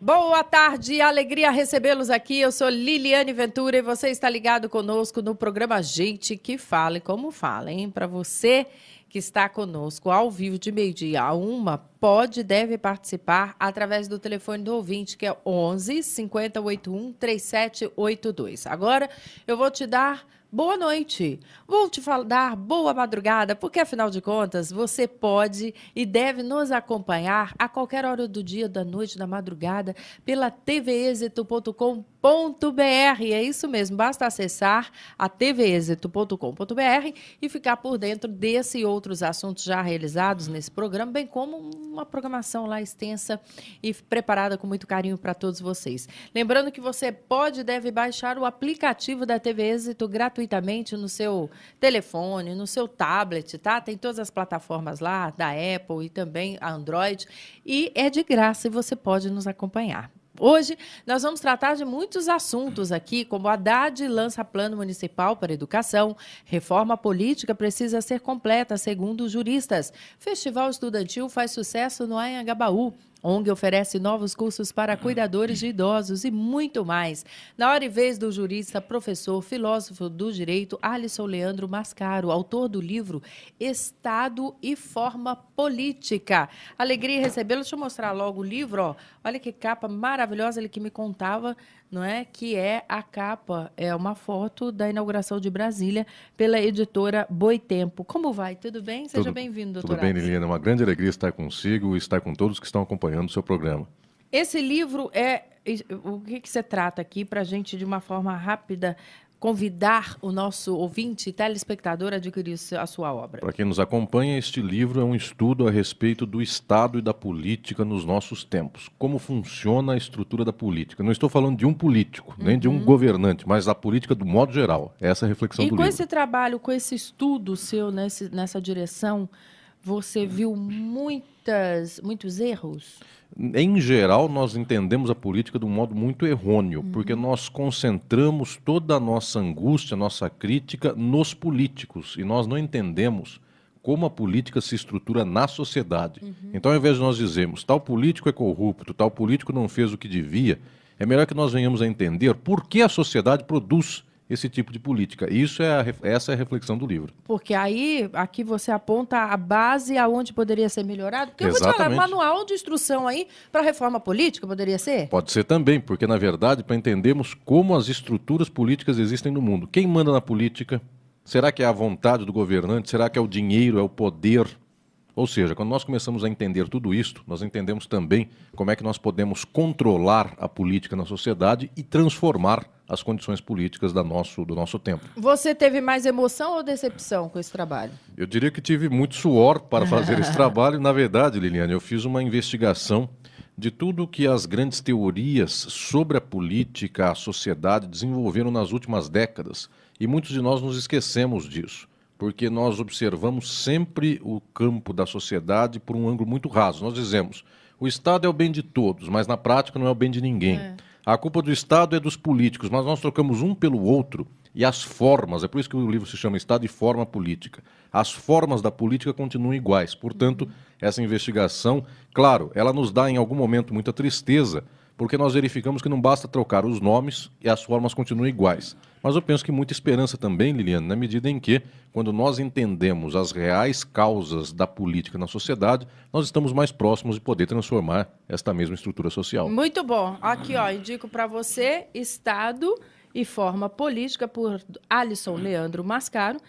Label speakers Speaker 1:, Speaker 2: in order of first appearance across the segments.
Speaker 1: Boa tarde, alegria recebê-los aqui. Eu sou Liliane Ventura e você está ligado conosco no programa Gente que Fala e Como Fala, hein? Para você que está conosco ao vivo de meio-dia a 1h, pode e deve participar através do telefone do ouvinte, que é 11 5081 3782. Agora eu vou te dar boa noite. Vou te dar boa madrugada, porque afinal de contas, você pode e deve nos acompanhar a qualquer hora do dia, da noite, da madrugada, pela tvexito.com.br. É isso mesmo, basta acessar a tvexito.com.br e ficar por dentro desse e outros assuntos já realizados nesse programa, bem como uma programação lá extensa e preparada com muito carinho para todos vocês. Lembrando que você pode e deve baixar o aplicativo da TV Êxito gratuitamente no seu telefone, no seu tablet, tá? Tem todas as plataformas lá, da Apple e também a Android, e é de graça e você pode nos acompanhar. Hoje, nós vamos tratar de muitos assuntos aqui, como Haddad lança plano municipal para educação, reforma política precisa ser completa, segundo juristas, Festival Estudantil faz sucesso no Anhangabaú, ONG oferece novos cursos para cuidadores de idosos e muito mais. Na hora e vez do jurista, professor, filósofo do direito, Alisson Leandro Mascaro, autor do livro Estado e Forma Política. Alegria recebê-lo. Deixa eu mostrar logo o livro. Ó. Olha que capa maravilhosa, ele que me contava, não é? Que é a capa, é uma foto da inauguração de Brasília pela editora Boitempo. Como vai? Tudo bem? Seja bem-vindo, doutor.
Speaker 2: Tudo bem, Liliana. É uma grande alegria estar consigo e estar com todos que estão acompanhando o seu programa.
Speaker 1: Esse livro é... O que você trata aqui para a gente, de uma forma rápida, convidar o nosso ouvinte e telespectador a adquirir a sua obra?
Speaker 2: Para quem nos acompanha, este livro é um estudo a respeito do Estado e da política nos nossos tempos. Como funciona a estrutura da política. Não estou falando de um político, nem de um governante, mas da política do modo geral. Essa é a reflexão do livro.
Speaker 1: E com esse trabalho, com esse estudo seu nessa direção, você viu muitos erros?
Speaker 2: Em geral, nós entendemos a política de um modo muito errôneo, porque nós concentramos toda a nossa angústia, nossa crítica nos políticos, e nós não entendemos como a política se estrutura na sociedade. Então, ao invés de nós dizermos, tal político é corrupto, tal político não fez o que devia, é melhor que nós venhamos a entender por que a sociedade produz esse tipo de política. Essa é a reflexão do livro.
Speaker 1: Porque aqui você aponta a base aonde poderia ser melhorado. Porque
Speaker 2: Exatamente.
Speaker 1: Eu vou te falar, manual de instrução aí para a reforma política poderia ser?
Speaker 2: Pode ser também, porque na verdade, para entendermos como as estruturas políticas existem no mundo. Quem manda na política? Será que é a vontade do governante? Será que é o dinheiro, é o poder? Ou seja, quando nós começamos a entender tudo isso, nós entendemos também como é que nós podemos controlar a política na sociedade e transformar as condições políticas do nosso tempo.
Speaker 1: Você teve mais emoção ou decepção com esse trabalho?
Speaker 2: Eu diria que tive muito suor para fazer esse trabalho. Na verdade, Liliane, eu fiz uma investigação de tudo que as grandes teorias sobre a política, a sociedade desenvolveram nas últimas décadas. E muitos de nós nos esquecemos disso, porque nós observamos sempre o campo da sociedade por um ângulo muito raso. Nós dizemos, o Estado é o bem de todos, mas na prática não é o bem de ninguém. A culpa do Estado é dos políticos, mas nós trocamos um pelo outro. E as formas, é por isso que o livro se chama Estado e Forma Política. As formas da política continuam iguais. Portanto, essa investigação, claro, ela nos dá em algum momento muita tristeza, porque nós verificamos que não basta trocar os nomes e as formas continuam iguais. Mas eu penso que muita esperança também, Liliane, na medida em que, quando nós entendemos as reais causas da política na sociedade, nós estamos mais próximos de poder transformar esta mesma estrutura social.
Speaker 1: Muito bom. Aqui, ó, indico para você Estado e Forma Política, por Alisson Leandro Mascaro,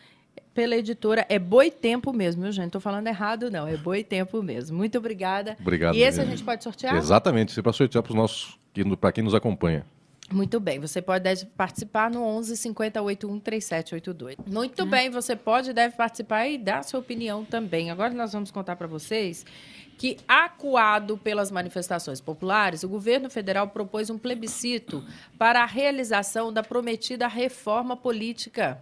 Speaker 1: pela editora, é Boitempo mesmo, viu, gente? Não estou falando errado, não, é Boitempo mesmo. Muito obrigada.
Speaker 2: Obrigado.
Speaker 1: E esse a gente pode sortear?
Speaker 2: Exatamente, isso é para sortear para quem nos acompanha.
Speaker 1: Muito bem, você pode participar no 11 5081 3782. Muito bem, você pode e deve participar e dar sua opinião também. Agora nós vamos contar para vocês que, acuado pelas manifestações populares, o governo federal propôs um plebiscito para a realização da prometida reforma política.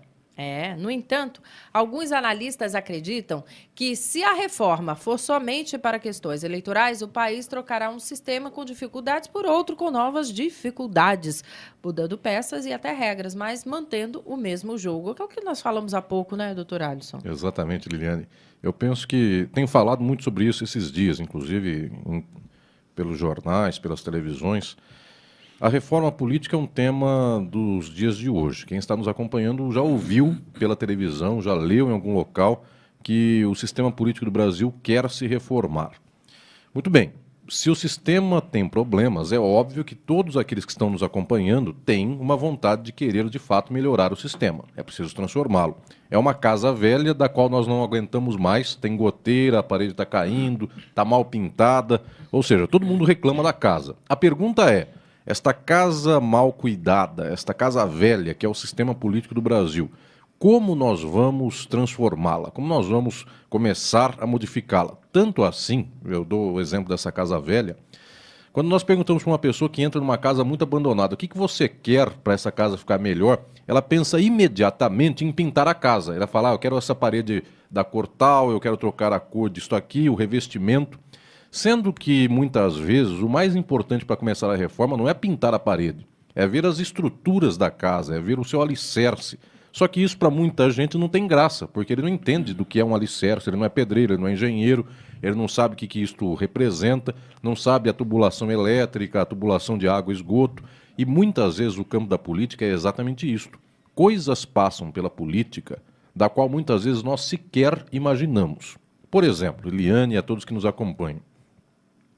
Speaker 1: No entanto, alguns analistas acreditam que, se a reforma for somente para questões eleitorais, o país trocará um sistema com dificuldades por outro com novas dificuldades, mudando peças e até regras, mas mantendo o mesmo jogo. Que é o que nós falamos há pouco, né, doutor Alisson?
Speaker 2: Exatamente, Liliane. Eu penso que tenho falado muito sobre isso esses dias, inclusive pelos jornais, pelas televisões. A reforma política é um tema dos dias de hoje. Quem está nos acompanhando já ouviu pela televisão, já leu em algum local que o sistema político do Brasil quer se reformar. Muito bem, se o sistema tem problemas, é óbvio que todos aqueles que estão nos acompanhando têm uma vontade de querer de fato melhorar o sistema. É preciso transformá-lo. É uma casa velha da qual nós não aguentamos mais, tem goteira, a parede está caindo, está mal pintada, ou seja, todo mundo reclama da casa. A pergunta é, esta casa mal cuidada, esta casa velha, que é o sistema político do Brasil, como nós vamos transformá-la? Como nós vamos começar a modificá-la? Tanto assim, eu dou o exemplo dessa casa velha, quando nós perguntamos para uma pessoa que entra numa casa muito abandonada, o que você quer para essa casa ficar melhor, ela pensa imediatamente em pintar a casa. Ela fala, eu quero essa parede da cor tal, eu quero trocar a cor disso aqui, o revestimento. Sendo que, muitas vezes, o mais importante para começar a reforma não é pintar a parede, é ver as estruturas da casa, é ver o seu alicerce. Só que isso para muita gente não tem graça, porque ele não entende do que é um alicerce, ele não é pedreiro, ele não é engenheiro, ele não sabe o que isto representa, não sabe a tubulação elétrica, a tubulação de água e esgoto, e muitas vezes o campo da política é exatamente isto. Coisas passam pela política, da qual muitas vezes nós sequer imaginamos. Por exemplo, Eliane e a todos que nos acompanham,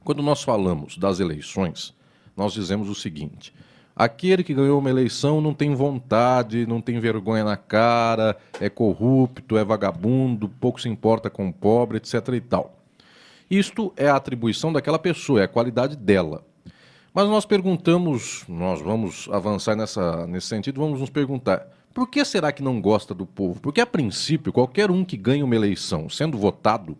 Speaker 2: quando nós falamos das eleições, nós dizemos o seguinte: aquele que ganhou uma eleição não tem vontade, não tem vergonha na cara, é corrupto, é vagabundo, pouco se importa com o pobre, etc. e tal. Isto é a atribuição daquela pessoa, é a qualidade dela. Mas nós perguntamos, nós vamos avançar nesse sentido, vamos nos perguntar, por que será que não gosta do povo? Porque, a princípio, qualquer um que ganha uma eleição sendo votado,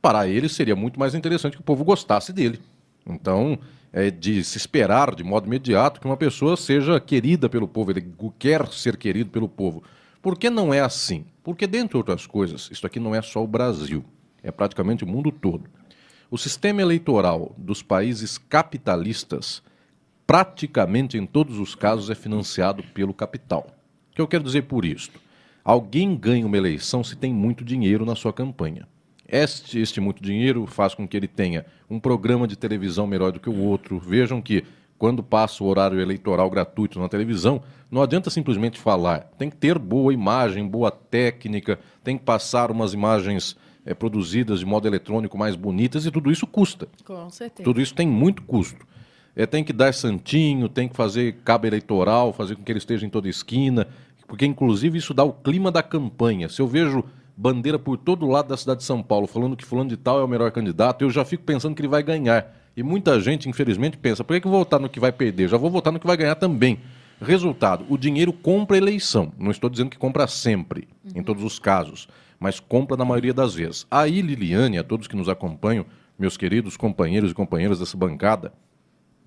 Speaker 2: para ele seria muito mais interessante que o povo gostasse dele. Então, é de se esperar de modo imediato que uma pessoa seja querida pelo povo, ele quer ser querido pelo povo. Por que não é assim? Porque, dentre outras coisas, isso aqui não é só o Brasil, é praticamente o mundo todo. O sistema eleitoral dos países capitalistas, praticamente em todos os casos, é financiado pelo capital. O que eu quero dizer por isto? Alguém ganha uma eleição se tem muito dinheiro na sua campanha. Este muito dinheiro faz com que ele tenha um programa de televisão melhor do que o outro. Vejam que, quando passa o horário eleitoral gratuito na televisão, não adianta simplesmente falar. Tem que ter boa imagem, boa técnica, tem que passar umas imagens produzidas de modo eletrônico mais bonitas, e tudo isso custa.
Speaker 1: Com certeza.
Speaker 2: Tudo isso tem muito custo. Tem que dar santinho, tem que fazer cabo eleitoral, fazer com que ele esteja em toda esquina, porque, inclusive, isso dá o clima da campanha. Se eu vejo bandeira por todo lado da cidade de São Paulo, falando que fulano de tal é o melhor candidato, eu já fico pensando que ele vai ganhar. E muita gente, infelizmente, pensa, por que eu vou votar no que vai perder? Já vou votar no que vai ganhar também. Resultado, o dinheiro compra a eleição. Não estou dizendo que compra sempre, em todos os casos, mas compra na maioria das vezes. Aí, Liliane, a todos que nos acompanham, meus queridos companheiros e companheiras dessa bancada,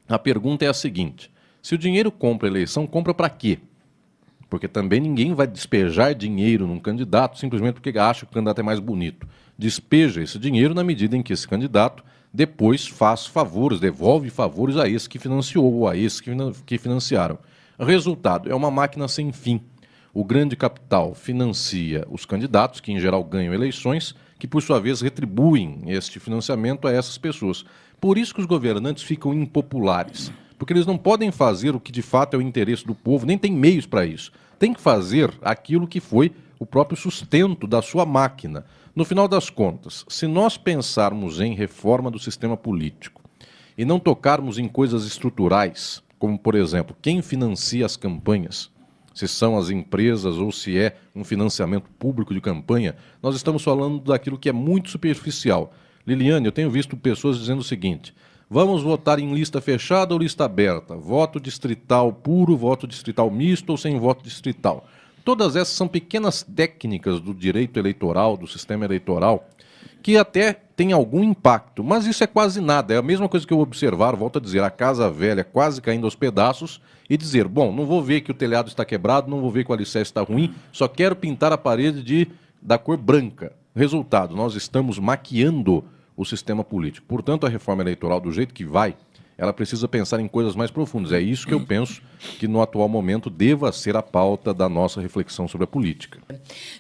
Speaker 2: a pergunta é a seguinte: se o dinheiro compra a eleição, compra para quê? Porque também ninguém vai despejar dinheiro num candidato simplesmente porque acha que o candidato é mais bonito. Despeja esse dinheiro na medida em que esse candidato depois faz favores, devolve favores a esse que financiou ou a esse que financiaram. Resultado, é uma máquina sem fim. O grande capital financia os candidatos, que em geral ganham eleições, que por sua vez retribuem este financiamento a essas pessoas. Por isso que os governantes ficam impopulares. Porque eles não podem fazer o que de fato é o interesse do povo, nem tem meios para isso. Tem que fazer aquilo que foi o próprio sustento da sua máquina. No final das contas, se nós pensarmos em reforma do sistema político e não tocarmos em coisas estruturais, como, por exemplo, quem financia as campanhas, se são as empresas ou se é um financiamento público de campanha, nós estamos falando daquilo que é muito superficial. Liliane, eu tenho visto pessoas dizendo o seguinte: vamos votar em lista fechada ou lista aberta? Voto distrital puro, voto distrital misto ou sem voto distrital? Todas essas são pequenas técnicas do direito eleitoral, do sistema eleitoral, que até tem algum impacto, mas isso é quase nada. É a mesma coisa que eu observar, volto a dizer, a casa velha quase caindo aos pedaços e dizer, bom, não vou ver que o telhado está quebrado, não vou ver que o alicerce está ruim, só quero pintar a parede da cor branca. Resultado, nós estamos maquiando o sistema político. Portanto, a reforma eleitoral, do jeito que vai, ela precisa pensar em coisas mais profundas. É isso que eu penso que no atual momento deva ser a pauta da nossa reflexão sobre a política.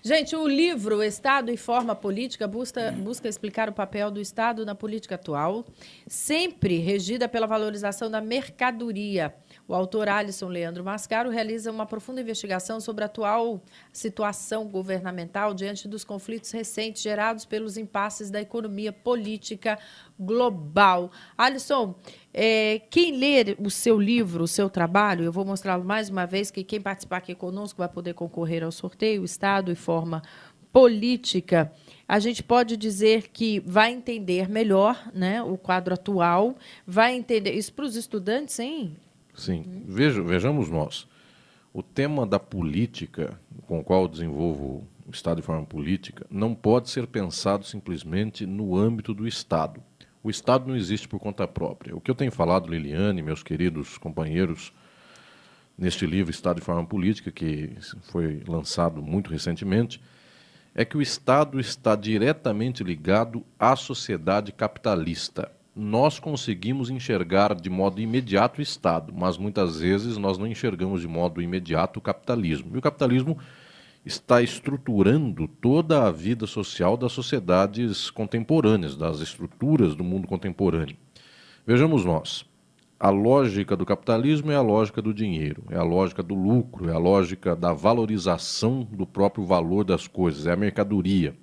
Speaker 1: Gente, o livro Estado e Forma Política busca explicar o papel do Estado na política atual, sempre regida pela valorização da mercadoria. O autor Alisson Leandro Mascaro realiza uma profunda investigação sobre a atual situação governamental diante dos conflitos recentes gerados pelos impasses da economia política global. Alisson, quem ler o seu livro, o seu trabalho, eu vou mostrá-lo mais uma vez, que quem participar aqui conosco vai poder concorrer ao sorteio, Estado e Forma Política. A gente pode dizer que vai entender melhor, né, o quadro atual, vai entender isso para os estudantes, hein?
Speaker 2: Sim, vejamos nós. O tema da política, com o qual eu desenvolvo o Estado de Forma Política, não pode ser pensado simplesmente no âmbito do Estado. O Estado não existe por conta própria. O que eu tenho falado, Liliane, meus queridos companheiros, neste livro Estado de Forma Política, que foi lançado muito recentemente, é que o Estado está diretamente ligado à sociedade capitalista. Nós conseguimos enxergar de modo imediato o Estado, mas muitas vezes nós não enxergamos de modo imediato o capitalismo. E o capitalismo está estruturando toda a vida social das sociedades contemporâneas, das estruturas do mundo contemporâneo. Vejamos nós, a lógica do capitalismo é a lógica do dinheiro, é a lógica do lucro, é a lógica da valorização do próprio valor das coisas, é a mercadoria.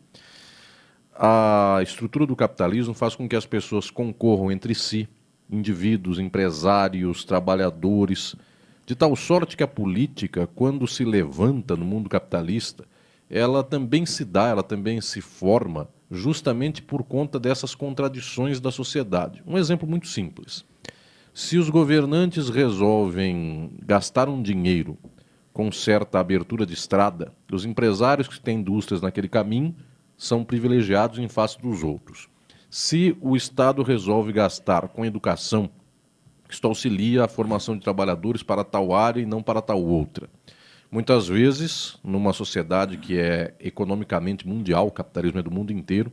Speaker 2: A estrutura do capitalismo faz com que as pessoas concorram entre si, indivíduos, empresários, trabalhadores, de tal sorte que a política, quando se levanta no mundo capitalista, ela também se dá, ela também se forma justamente por conta dessas contradições da sociedade. Um exemplo muito simples. Se os governantes resolvem gastar um dinheiro com certa abertura de estrada, os empresários que têm indústrias naquele caminho são privilegiados em face dos outros. Se o Estado resolve gastar com educação, isto auxilia a formação de trabalhadores para tal área e não para tal outra. Muitas vezes, numa sociedade que é economicamente mundial, o capitalismo é do mundo inteiro,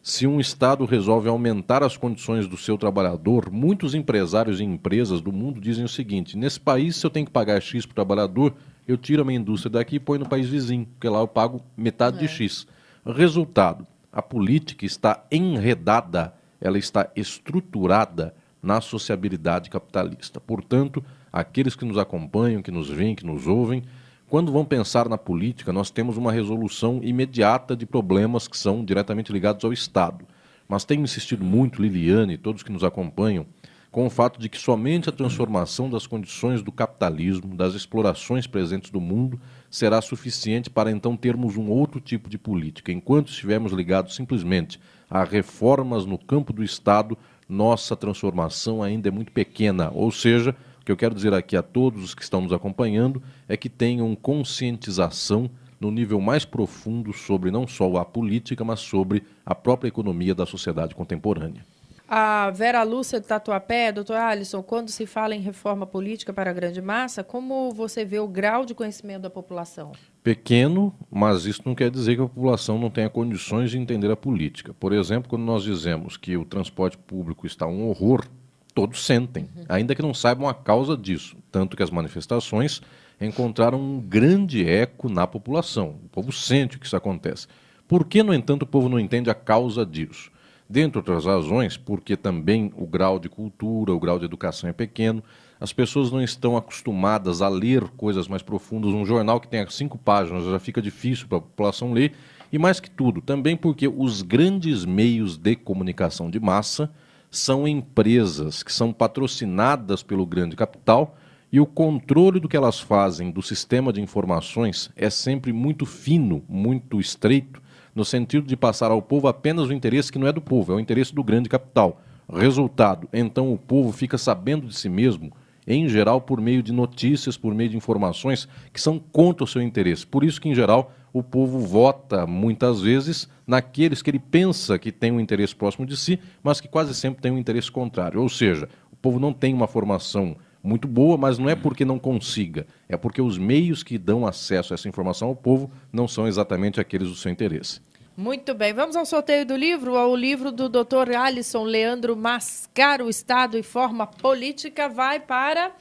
Speaker 2: se um Estado resolve aumentar as condições do seu trabalhador, muitos empresários e empresas do mundo dizem o seguinte: nesse país, se eu tenho que pagar X para o trabalhador, eu tiro a minha indústria daqui e ponho no país vizinho, porque lá eu pago metade de X. Resultado, a política está enredada, ela está estruturada na sociabilidade capitalista. Portanto, aqueles que nos acompanham, que nos veem, que nos ouvem, quando vão pensar na política, nós temos uma resolução imediata de problemas que são diretamente ligados ao Estado. Mas tenho insistido muito, Liliane e todos que nos acompanham, com o fato de que somente a transformação das condições do capitalismo, das explorações presentes do mundo, será suficiente para então termos um outro tipo de política. Enquanto estivermos ligados simplesmente a reformas no campo do Estado, nossa transformação ainda é muito pequena. Ou seja, o que eu quero dizer aqui a todos os que estão nos acompanhando é que tenham conscientização no nível mais profundo sobre não só a política, mas sobre a própria economia da sociedade contemporânea.
Speaker 1: A Vera Lúcia de Tatuapé, doutor Alisson, quando se fala em reforma política para a grande massa, como você vê o grau de conhecimento da população?
Speaker 2: Pequeno, mas isso não quer dizer que a população não tenha condições de entender a política. Por exemplo, quando nós dizemos que o transporte público está um horror, todos sentem, ainda que não saibam a causa disso. Tanto que as manifestações encontraram um grande eco na população. O povo sente que isso acontece. Por que, no entanto, o povo não entende a causa disso? Dentre outras razões, porque também o grau de cultura, o grau de educação é pequeno, as pessoas não estão acostumadas a ler coisas mais profundas. Um jornal que tenha 5 páginas já fica difícil para a população ler. E mais que tudo, também porque os grandes meios de comunicação de massa são empresas que são patrocinadas pelo grande capital e o controle do que elas fazem do sistema de informações é sempre muito fino, muito estreito, no sentido de passar ao povo apenas o interesse que não é do povo, é o interesse do grande capital. Resultado, então o povo fica sabendo de si mesmo, em geral, por meio de notícias, por meio de informações que são contra o seu interesse. Por isso que, em geral, o povo vota, muitas vezes, naqueles que ele pensa que tem um interesse próximo de si, mas que quase sempre tem um interesse contrário. Ou seja, o povo não tem uma formação muito boa, mas não é porque não consiga, é porque os meios que dão acesso a essa informação ao povo não são exatamente aqueles do seu interesse.
Speaker 1: Muito bem, vamos ao sorteio do livro. O livro do Dr. Alisson Leandro Mascaro, Estado e Forma Política, vai para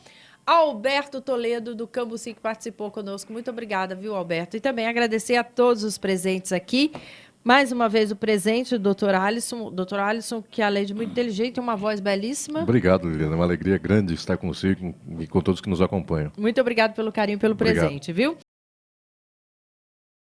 Speaker 1: Alberto Toledo, do Cambuci, que participou conosco. Muito obrigada, viu, Alberto? E também agradecer a todos os presentes aqui. Mais uma vez o presente do Dr. Alisson. Dr. Alisson, que além de muito inteligente, tem uma voz belíssima.
Speaker 2: Obrigado, Liliana. É uma alegria grande estar com você e com todos que nos acompanham.
Speaker 1: Muito obrigado pelo carinho, pelo
Speaker 2: Obrigado.
Speaker 1: presente, viu?